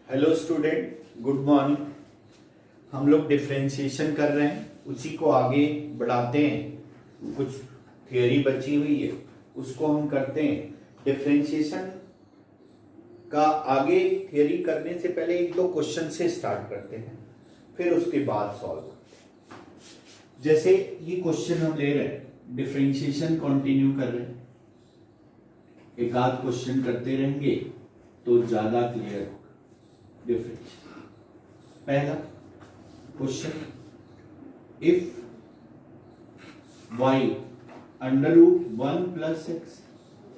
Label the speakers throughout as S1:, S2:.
S1: Hello student, good morning. हम लोग differentiation कर रहे हैं, उसी को आगे बढ़ाते हैं। कुछ थियोरी बची हुई है, उसको हम करते हैं। डिफरेंशिएशन का आगे थियोरी करने से पहले एक दो क्वेश्चन से स्टार्ट करते हैं, फिर उसके बाद सॉल्व करते हैं। जैसे ये क्वेश्चन हम ले रहे हैं, डिफरेंशिएशन कंटिन्यू कर रहे हैं, एक आध क्वेश्चन करते रहेंगे तो ज्यादा क्लियर होगा डिफरेंशिएशन। पहला question, if y under root 1 plus X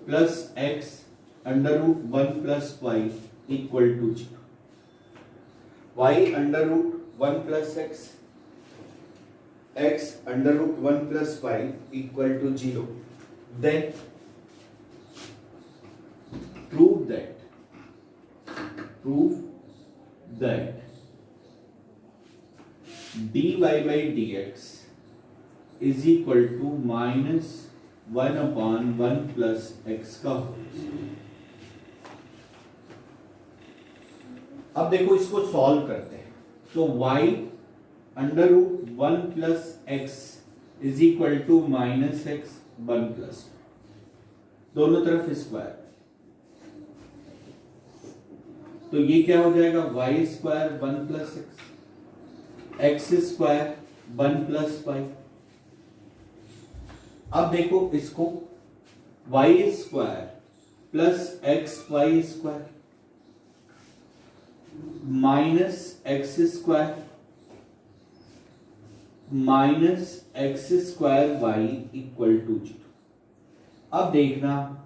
S1: plus X under root 1 plus Y equal to 0, y under root 1 plus X X under root 1 plus Y equal to 0, then prove that dy by dx is equal to minus 1 upon 1 plus x का whole. अब देखो इसको solve करते हैं, तो y under root 1 plus X is equal to minus X 1 plus, दोनों तरफ square, तो ये क्या हो जाएगा Y square 1 plus X square 1 plus Y. अब देखो इसको Y square plus X Y square minus X square minus X square Y equal to 0। अब देखना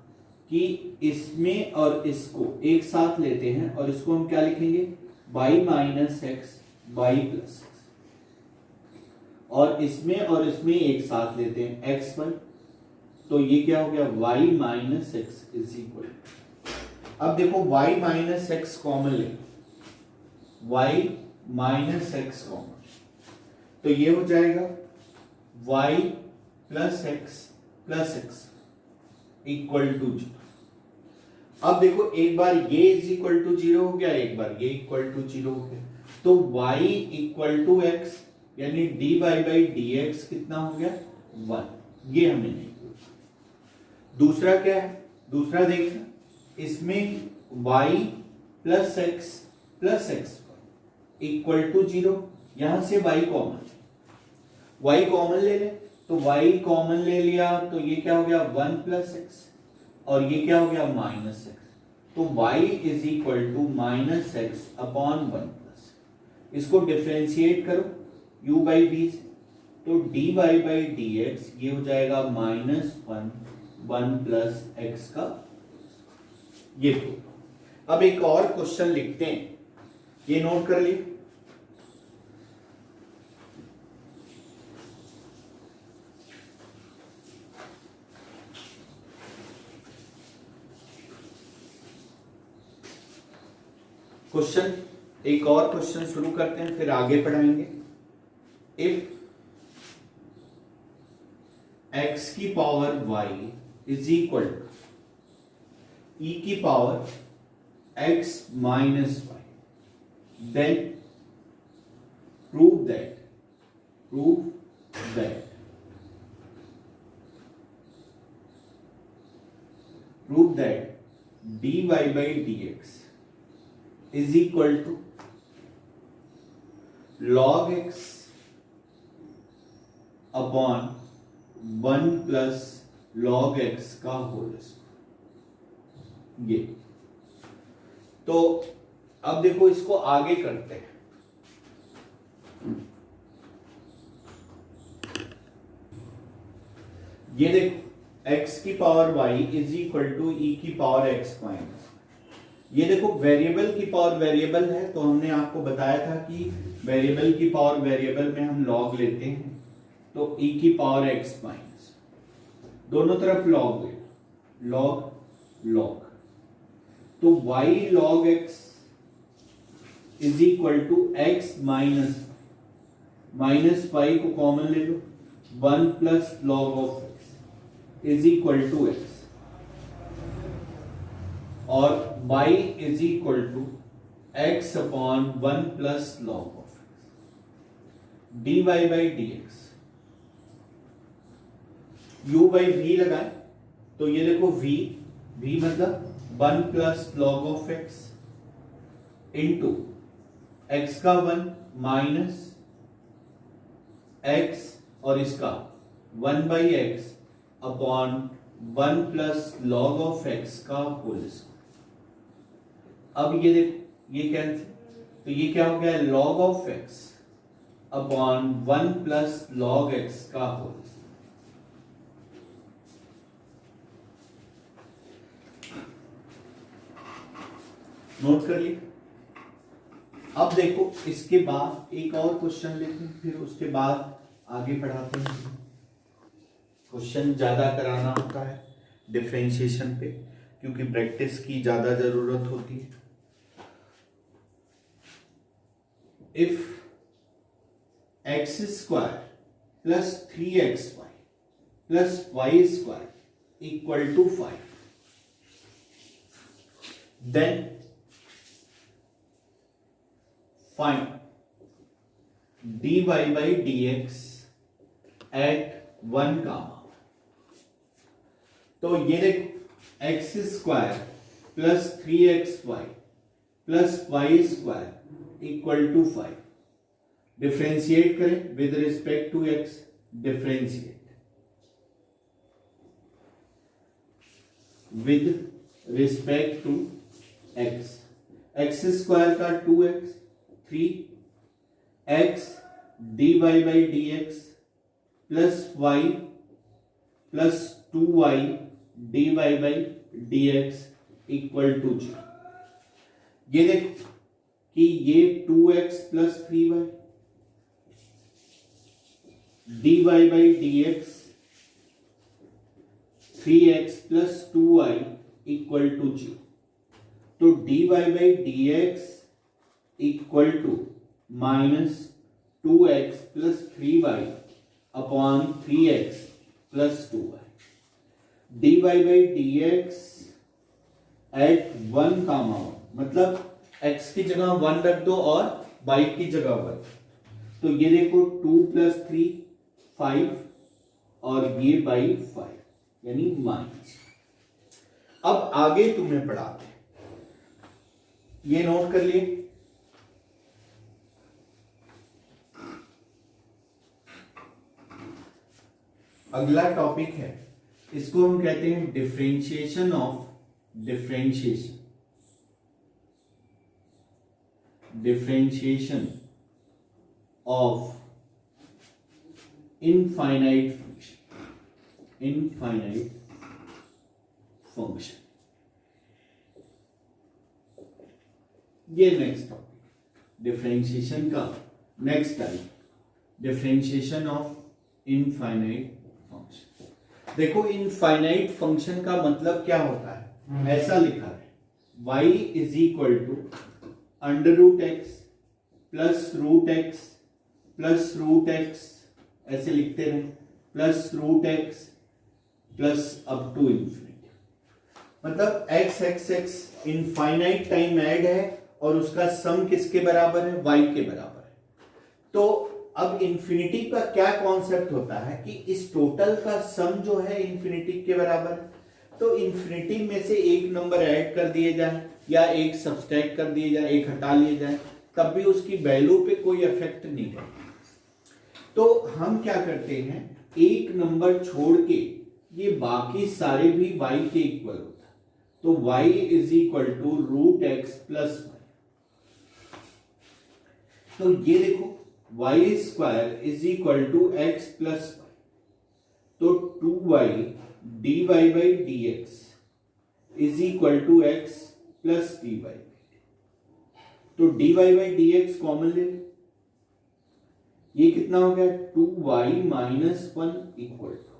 S1: कि इसमें और इसको एक साथ लेते हैं और इसको हम क्या लिखेंगे, y minus X Y plus X, और इसमें एक साथ लेते हैं एक्स वाई, तो ये क्या हो गया y minus X is equal. अब देखो y माइनस एक्स कॉमन ले, y माइनस एक्स कॉमन, तो ये हो जाएगा y plus X equal to 0। अब देखो एक बार ये इज इक्वल टू 0 हो गया, एक बार ये इक्वल टू 0 हो गया, तो y इक्वल टू एक्स यानी dy बाई dx कितना हो गया 1, ये हमें नहीं। दूसरा क्या है, दूसरा देखना, इसमें y plus X equal to 0, यहां से y कॉमन ले ले, तो y कॉमन ले लिया तो ये क्या हो गया 1 प्लस एक्स, और ये क्या हो गया माइनस एक्स, तो y is equal to minus X upon 1 plus, इसको डिफरेंशिएट करो u बाई v से, तो dy बाई dx ये हो जाएगा माइनस 1 प्लस एक्स का ये। अब एक और क्वेश्चन लिखते हैं, ये नोट कर लिए। क्वेश्चन, एक और क्वेश्चन शुरू करते हैं फिर आगे पढ़ाएंगे। इफ x की power y is equal to e की power x minus Y, then prove that dy by dx is equal to log x upon 1 plus log x का होल स्क्वायर। ये तो अब देखो इसको आगे करते हैं। ये देखो x की power y is equal to e की पावर x माइनस, ये देखो वेरिएबल की पावर वेरिएबल है, तो हमने आपको बताया था कि वेरिएबल की पावर वेरिएबल में हम लॉग लेते हैं, तो e की पावर x माइनस, दोनों तरफ लॉग ले, लॉग, तो y log x is equal to x minus y को कॉमन ले लो, 1 plus log of x is equal to x, और y is equal to x upon 1 plus log of dy by D X, u by V लगाए तो ये देखो v मतलब 1 plus log of x into x का 1 minus x और इसका 1 by X upon 1 plus log of x का whole square. अब ये देख, ये कैंसिल, तो ये क्या हो गया, log of x upon 1 plus log x का होल स्क्वायर। नोट कर लिए। अब देखो इसके बाद एक और क्वेश्चन लेते हैं, फिर उसके बाद आगे बढ़ाते हैं। क्वेश्चन ज्यादा कराना होता है डिफरेंशिएशन पे, क्योंकि प्रैक्टिस की ज्यादा जरूरत होती है। If x square plus 3xy plus y square equal to 5, then find dy by dx at 1 comma. तो ये देख x square plus 3xy plus y square equal to 5, differentiate करें with respect to x, differentiate with respect to x, x square का 2x 3x dy by dx plus y plus 2y dy by dx equal to 0। ये देख कि ये 2x plus 3y dy by dx 3x plus 2y equal to 0। तो dy by dx equal to minus 2x plus 3y upon 3x plus 2y, dy by dx at 1 comma, मतलब x की जगह 1 रख दो और y की जगह 1, तो ये देखो 2 प्लस 3 5 और ये बाई 5 यानी माइनस। अब आगे तुम्हें पढ़ाते हैं, ये नोट कर लिए। अगला टॉपिक है, इसको हम कहते हैं differentiation of differentiation of infinite function. ये नेक्स्ट टॉपिक, डिफरेंशिएशन का next type, differentiation of infinite function. देखो इनफाइनाइट फंक्शन का मतलब क्या होता है, ऐसा लिखा है y is equal to under root X plus root X plus root X, ऐसे लिखते रहे, plus root X plus up to infinity. मतलब x x x infinite time add है और उसका सम किसके बराबर है, y के बराबर है। तो अब इंफिनिटी का क्या कॉन्सेप्ट होता है कि इस टोटल का सम जो है इंफिनिटी के बराबर है, तो इंफिनिटी में से एक नंबर ऐड कर दिए जाए या एक सब्सट्रैक्ट कर दिए जाए, एक हटा लिए जाए, तब भी उसकी वैल्यू पे कोई इफेक्ट नहीं पड़ता। तो हम क्या करते हैं, एक नंबर छोड़ के ये बाकी सारे भी y के इक्वल होता है, तो y is equal to root X plus Y. तो ये देखो y square is equal to X plus Y, तो 2y dy by dx is equal to X plus dy। तो dy बाई dx कॉमन ले, ये कितना हो गया 2y माइनस 1 इक्वल टू,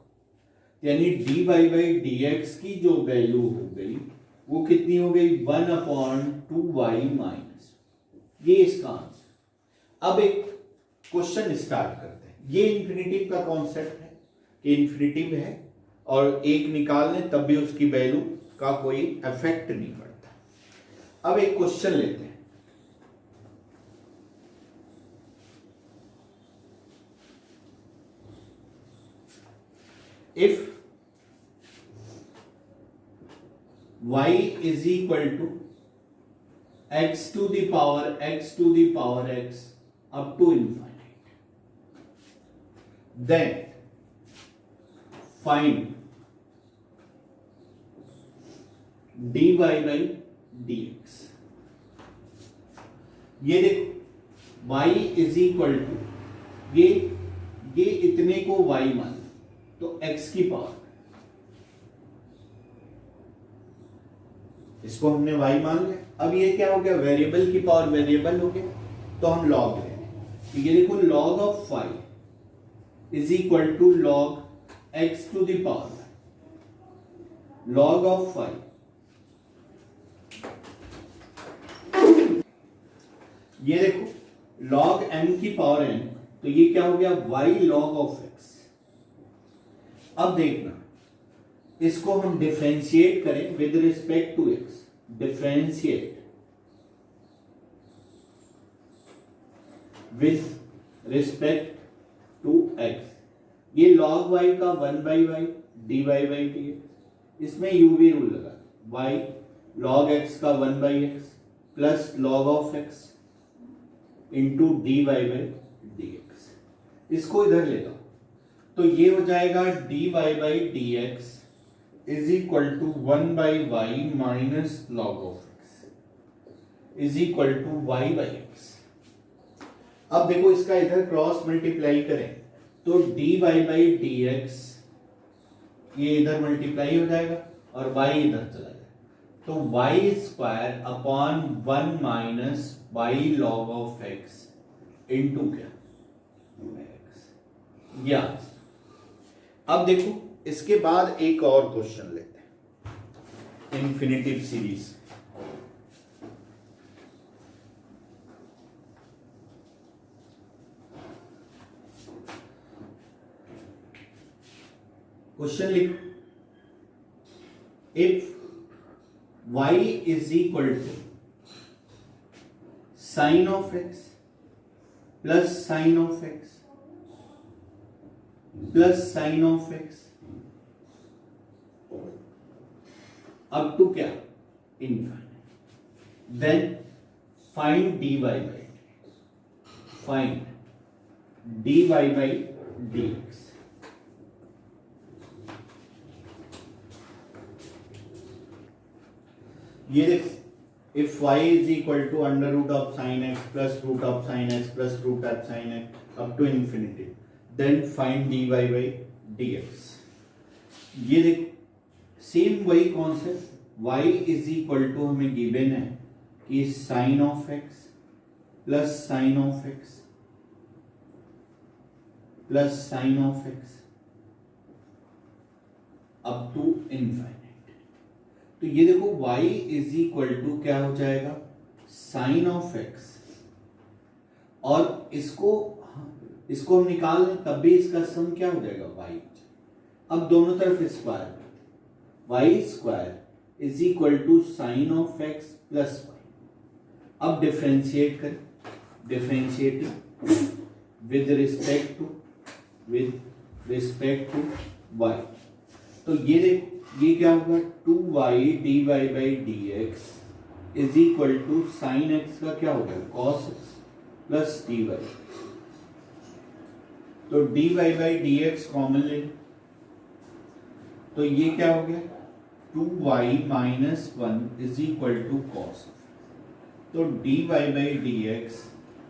S1: यानी dy बाई dx की जो वैल्यू हो गई वो कितनी हो गई 1 अपॉन 2y माइनस, ये इसका आंसर। अब एक क्वेश्चन स्टार्ट करते हैं। ये इन्फिनिटिव का कॉन्सेप्ट है कि इन्फिनिटिव है और एक निकाल लें तब भी उसकी वैल्यू का कोई इफेक्ट नहीं पड़ता। अब एक क्वेश्चन लेते हैं, if y is equal to x to the power x up to infinite, then find dy by dx. ये देखो y इज इक्वल टू ये इतने को y मान तो x की पावर, इसको हमने y मान लिया। अब ये क्या हो गया, वेरिएबल की पावर वेरिएबल हो गया, तो हम लॉग ले रहे हैं। ये देखो log of 5 is equal to log x to the power, log of 5 ये देखो लॉग m की पावर n, तो ये क्या हो गया y लॉग ऑफ x। अब देखना इसको हम डिफरेंशिएट करें with respect to x, differentiate with respect to x, ये log y का 1 by y dy by dx, इसमें uv रूल लगा, y log x का 1 by x plus log of x into dy by dx, इसको इधर ले लो तो ये हो जाएगा dy by dx is equal to 1 by y माइनस log of x is equal to y by x। अब देखो इसका इधर क्रॉस मल्टीप्लाई करें तो dy by dx ये इधर मल्टीप्लाई हो जाएगा और y इधर चला जाएगा, तो y square upon 1 minus y log of x into क्या x। या अब देखो इसके बाद एक और क्वेश्चन लेते हैं, इन्फिनिटिव सीरीज। क्वेश्चन लिखो, if y is equal to sine of x plus sine of x plus sine of x up to क्या infinite, then find dy by find dy by dx। ये देखो if y is equal to under root of sine x plus root of sine x plus root of sine x up to infinity, then find dy by dx। ये देखो same वही concept, y is equal to हमें given है कि sine of x plus sine of x plus sine of x up to infinite, तो ये देखो y is equal to क्या हो जाएगा साइन ऑफ x, और इसको हम निकाल लें तब भी इसका सम क्या हो जाएगा y। अब दोनों तरफ square, y square is equal to sine of x plus y। अब डिफरेंशिएट करें, differentiating with respect to y, तो ये देखो ये क्या होगा 2y dy by dx is equal to sine x का क्या होगा cos x प्लस dy, तो dy by dx कॉमन ले, तो ये क्या हो गया 2y minus 1 is equal to cos, तो dy by dx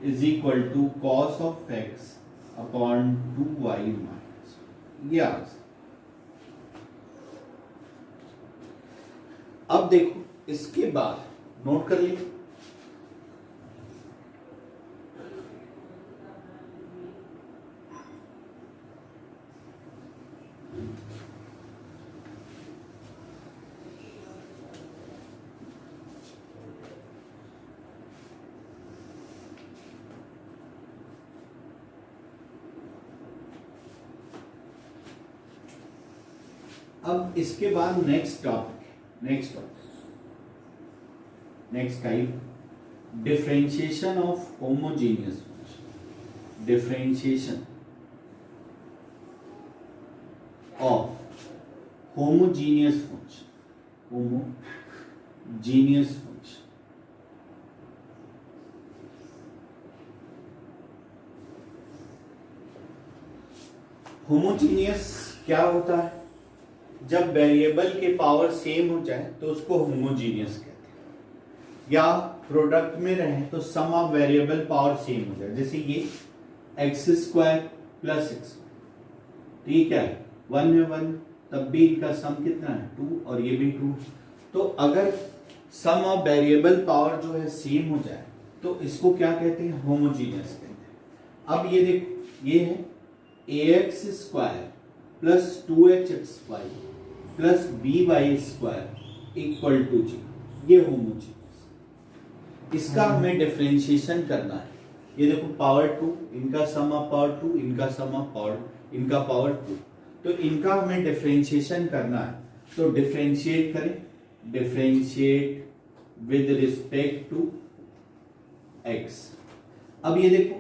S1: is equal to cos of x upon 2y minus, ये आंसर। अब देखो इसके बाद नोट कर लीजिए, अब इसके बाद next type differentiation of homogeneous function, differentiation of homogeneous function, homogeneous function. Homogeneous क्या होता है? जब वेरिएबल के पावर सेम हो जाए तो उसको होमोजीनियस कहते हैं, या प्रोडक्ट में रहे तो सम ऑफ वेरिएबल पावर सेम हो जाए। जैसे ये एक्स स्क्वायर प्लस एक्स, ठीक है, 1 है 1, तब भी इनका सम कितना है 2, और ये भी 2। तो अगर सम ऑफ वेरिएबल पावर जो है सेम हो जाए तो इसको क्या कहते हैं? होमोजीनियस कहते हैं। अब ये देखो, ये है ax square plus 2hx plus by square equal to 0, ये होमोजीनियस। इसका हमें डिफरेंशिएशन करना है। ये देखो पावर 2, इनका सम ऑफ पावर 2, इनका सम ऑफ पावर, इनका पावर 2, तो इनका हमें डिफरेंशिएशन करना है। तो डिफरेंशिएट करें, differentiate with respect to x। अब ये देखो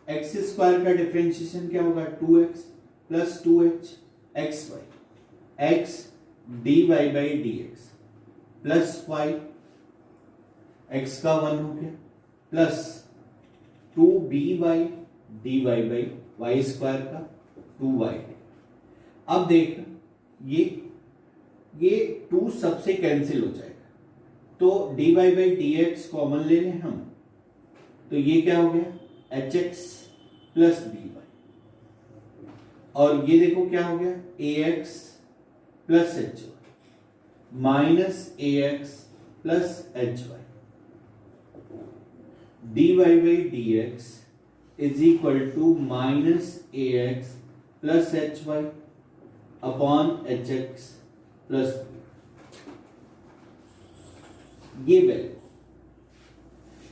S1: एक्स स्क्वायर का डिफरेंशिएशन क्या होगा? 2x plus 2h X Y, X D Y by D X plus Y, X का 1 हो गया, plus 2b Y D Y by Y square का 2y। अब देख, ये 2 सबसे कैंसिल हो जाएगा, तो dy by D x common ले लें हम, तो ये क्या हो गया? hx प्लस dy, और ये देखो क्या हो गया? ax plus hy minus ax plus hy, dy by D X is equal to minus ax plus hy upon hx plus, ये वैल्यू,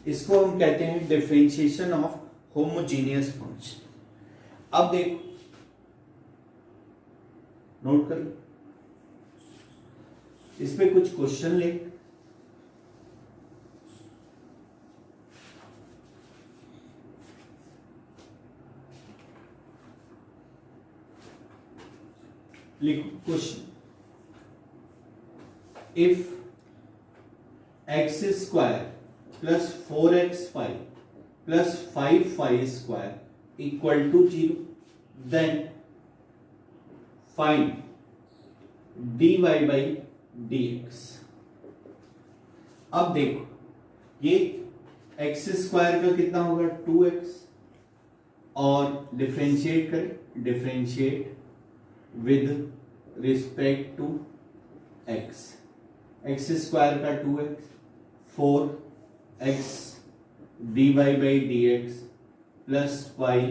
S1: इसको हम कहते हैं डिफरेंशिएशन ऑफ होमोजीनियस फंक्शन। अब देखो, नोट कर लो, इस पे कुछ क्वेश्चन लिखो question, if X square plus 4x5 plus 5y square equal to 0, then find dy by dx। अब देखो, ये एक्स स्क्वायर का कितना होगा? 2x, और डिफरेंशिएट करें, differentiate with respect to x। X square का 2x, 4x dy by D X plus Y,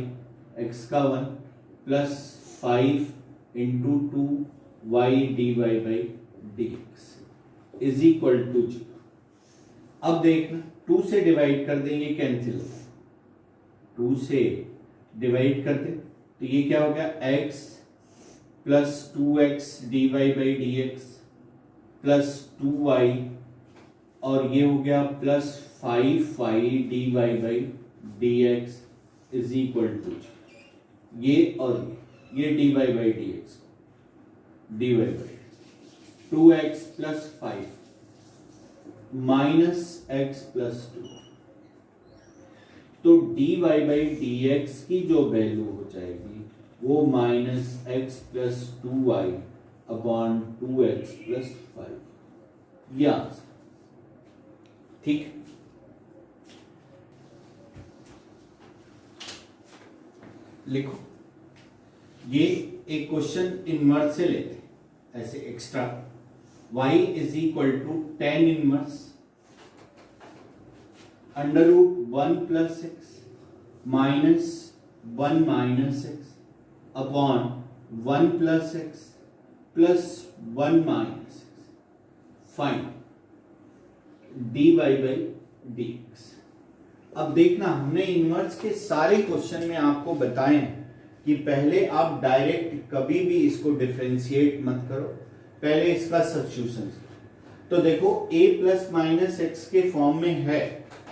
S1: X का 1 plus 5 into 2y dy by D X is equal to 0। अब देखना, 2 से डिवाइड कर देंगे, कैंसिल हो, 2 से डिवाइड कर दे तो ये क्या हो गया? x plus 2x dy by D X plus 2y, और ये हो गया plus 5y dy by D X is equal to, ये और ये dy by D X, dy by 2x plus 5 minus x plus 2, तो dy बाई डी एक्स की जो वैल्यू हो जाएगी वो minus x plus 2y upon 2x plus 5, ये आंसर। ठीक, लिखो, ये एक क्वेश्चन इनवर्स से लेते हैं ऐसे extra, y is equal to tan inverse under root 1 plus X minus 1 minus X upon 1 plus X plus 1 minus X, find dy by D X. अब देखना, हमने इनवर्स के सारे क्वेश्चन में आपको बताए हैं कि पहले आप डायरेक्ट कभी भी इसको डिफरेंशिएट मत करो, पहले इसका सब्स्टिट्यूशन। तो देखो a प्लस माइनस एक्स के फॉर्म में है,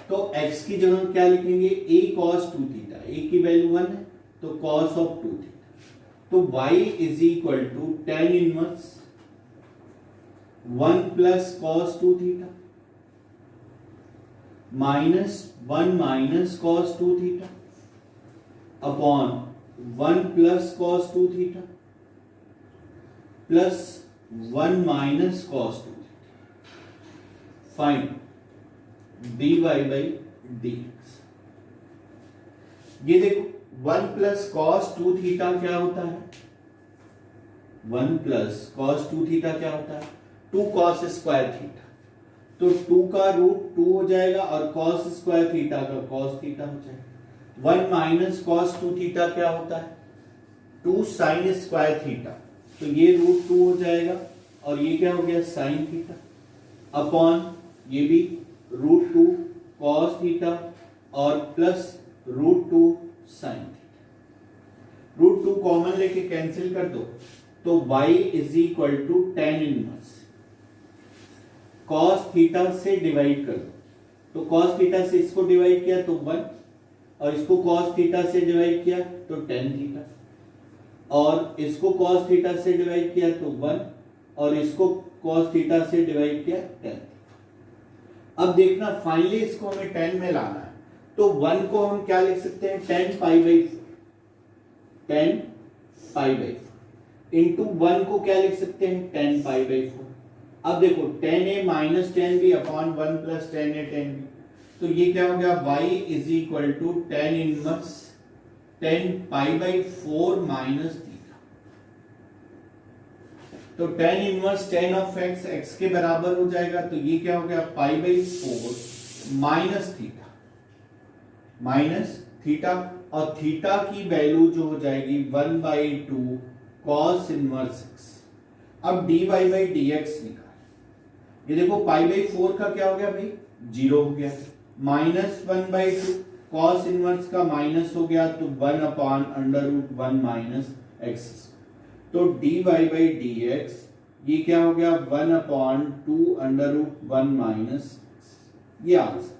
S1: तो x की जगह क्या लिखेंगे? a cos 2 थीटा, a की वैल्यू 1 है तो cos ऑफ 2 थीटा, तो y is equal to tan inverse 1 plus cos 2 theta minus 1 minus cos 2 theta upon 1 plus cos 2 theta plus 1 minus cos 2 theta. Find dy by dx। ये देखो 1 plus cos 2 theta क्या होता है? 1 plus cos 2 theta क्या होता है? 2 cos square theta. तो 2 का रूट 2 हो जाएगा और कॉस स्क्वायर थीटा का कॉस थीटा हो जाएगा। 1 माइनस कॉस 2 थीटा क्या होता है? 2 साइन स्क्वायर थीटा। तो ये रूट 2 हो जाएगा और ये क्या हो गया? साइन थीटा अपॉन ये भी रूट 2 कॉस थीटा और plus root 2 sine theta. Root 2 common लेके कैंसिल कर दो तो y is equal to tan inverse cos theta से डिवाइड कर दो। तो कॉस थीटा से इसको डिवाइड किया तो 1 और इसको कॉस थीटा से डिवाइड किया तो टेन थीटा और इसको कॉस थीटा से डिवाइड किया तो 1 और इसको कॉस थीटा से डिवाइड किया 10। अब देखना फाइनली इसको हमें 10 में लाना है तो 1 को हम क्या लिख सकते हैं? 10 pi by 4 10 pi by 4 into 1 को क्या लिख सकते हैं? 10 पाई बाई 4। अब देखो 10a minus 10b upon 1 plus 10a 10b। तो ये क्या हो गया? y is equal to 10 inverse 10 pi by 4 minus theta. तो 10 इनवर्स 10 ऑफ x के बराबर हो जाएगा। तो ये क्या हो गया? पाई बाई 4 माइनस थीटा और थीटा की वैल्यू जो हो जाएगी 1/2 कॉस इनवर्स x। अब dy बाई dx निकाल। ये देखो पाई बाई 4 का क्या हो गया भाई? 0 हो गया माइनस 1/2 कॉस इनवर्स का माइनस हो गया तो 1 upon under root 1 minus x. तो dy बाई dx ये क्या हो गया? 1 अपॉन 2 अंडर रूट 1 माइनस ये आंसर।